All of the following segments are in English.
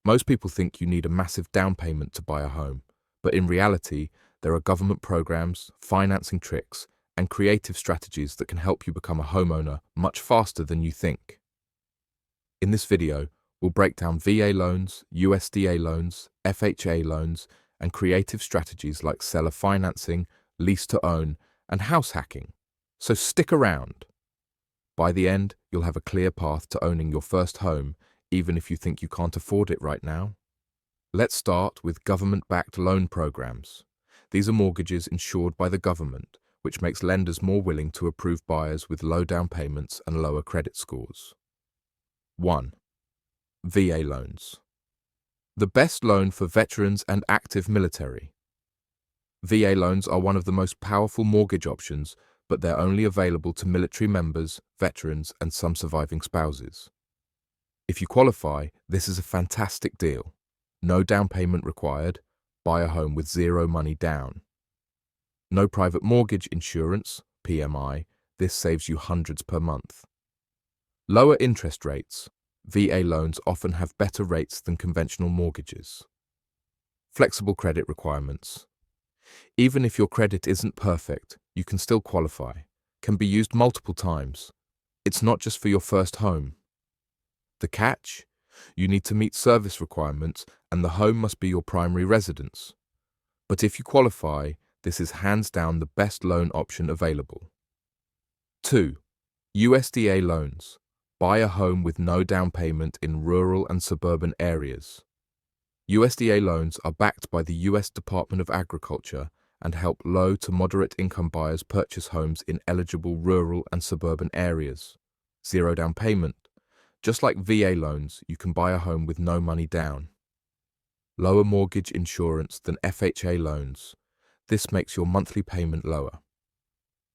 Most people think you need a massive down payment to buy a home, but in reality, there are government programs, financing tricks, and creative strategies that can help you become a homeowner much faster than you think. In this video, we'll break down VA loans, USDA loans, FHA loans, and creative strategies like seller financing, lease to own, and house hacking. So stick around. By the end, you'll have a clear path to owning your first home, even if you think you can't afford it right now. Let's start with government-backed loan programs. These are mortgages insured by the government, which makes lenders more willing to approve buyers with low down payments and lower credit scores. 1. VA loans. The best loan for veterans and active military. VA loans are one of the most powerful mortgage options, but they're only available to military members, veterans, and some surviving spouses. If you qualify, this is a fantastic deal. No down payment required. Buy a home with zero money down. No private mortgage insurance, PMI. This saves you hundreds per month. Lower interest rates. VA loans often have better rates than conventional mortgages. Flexible credit requirements. Even if your credit isn't perfect, you can still qualify. Can be used multiple times. It's not just for your first home. The catch? You need to meet service requirements and the home must be your primary residence. But if you qualify, this is hands down the best loan option available. 2. USDA loans. Buy a home with no down payment in rural and suburban areas. USDA loans are backed by the US Department of Agriculture and help low to moderate income buyers purchase homes in eligible rural and suburban areas. Zero down payment. Just like VA loans, you can buy a home with no money down. Lower mortgage insurance than FHA loans. This makes your monthly payment lower.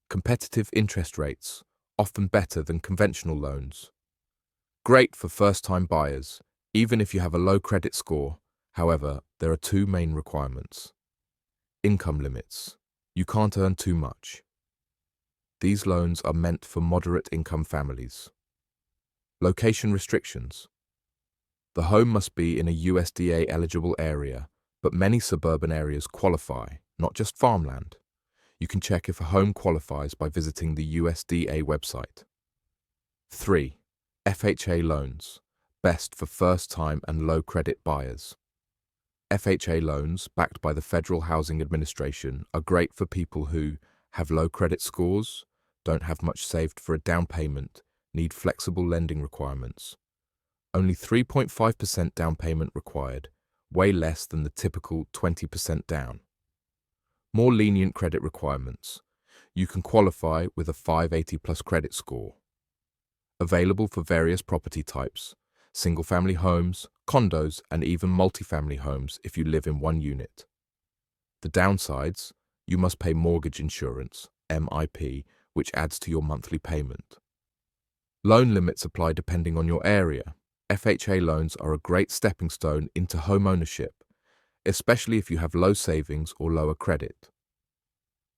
Competitive interest rates, often better than conventional loans. Great for first-time buyers, even if you have a low credit score. However, there are two main requirements. Income limits. You can't earn too much. These loans are meant for moderate income families. Location restrictions. The home must be in a USDA eligible area, but many suburban areas qualify, not just farmland. You can check if a home qualifies by visiting the USDA website. 3. FHA loans. Best for first-time and low credit buyers. FHA loans, backed by the Federal Housing Administration, are great for people who have low credit scores, don't have much saved for a down payment, need flexible lending requirements. Only 3.5% down payment required, way less than the typical 20% down. More lenient credit requirements. You can qualify with a 580 plus credit score. Available for various property types, single-family homes, condos, and even multifamily homes if you live in one unit. The downsides, you must pay mortgage insurance, MIP, which adds to your monthly payment. Loan limits apply depending on your area. FHA loans are a great stepping stone into home ownership, especially if you have low savings or lower credit.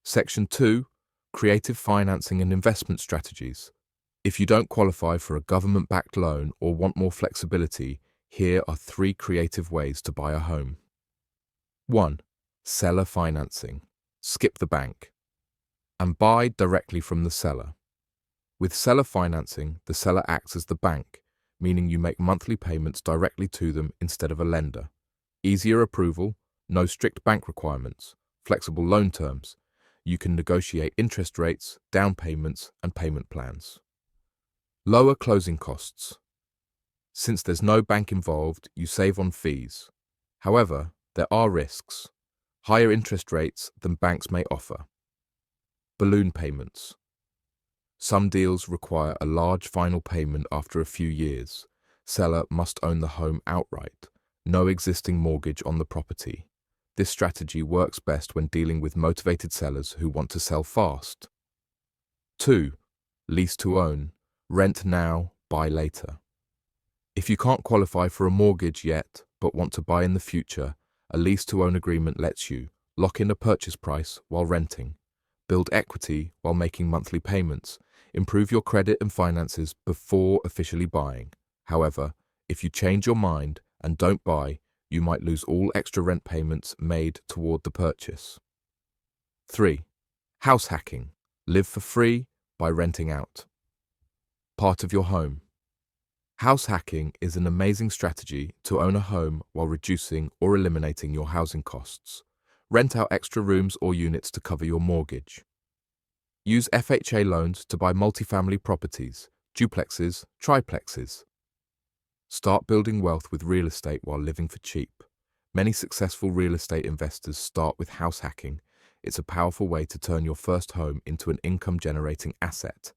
Section 2. Creative financing and investment strategies. If you don't qualify for a government-backed loan or want more flexibility, here are 3 creative ways to buy a home. 1. Seller financing. Skip the bank and buy directly from the seller. With seller financing, the seller acts as the bank, meaning you make monthly payments directly to them instead of a lender. Easier approval, no strict bank requirements, flexible loan terms. You can negotiate interest rates, down payments, and payment plans. Lower closing costs. Since there's no bank involved, you save on fees. However, there are risks. Higher interest rates than banks may offer. Balloon payments. Some deals require a large final payment after a few years. Seller must own the home outright. No existing mortgage on the property. This strategy works best when dealing with motivated sellers who want to sell fast. 2. Lease to own. Rent now, buy later. If you can't qualify for a mortgage yet, but want to buy in the future, a lease to own agreement lets you lock in a purchase price while renting, build equity while making monthly payments, improve your credit and finances before officially buying. However, if you change your mind and don't buy, you might lose all extra rent payments made toward the purchase. 3. House hacking. Live for free by renting out. Part of your home. House hacking is an amazing strategy to own a home while reducing or eliminating your housing costs. Rent out extra rooms or units to cover your mortgage. Use FHA loans to buy multifamily properties, duplexes, triplexes. Start building wealth with real estate while living for cheap. Many successful real estate investors start with house hacking. It's a powerful way to turn your first home into an income-generating asset.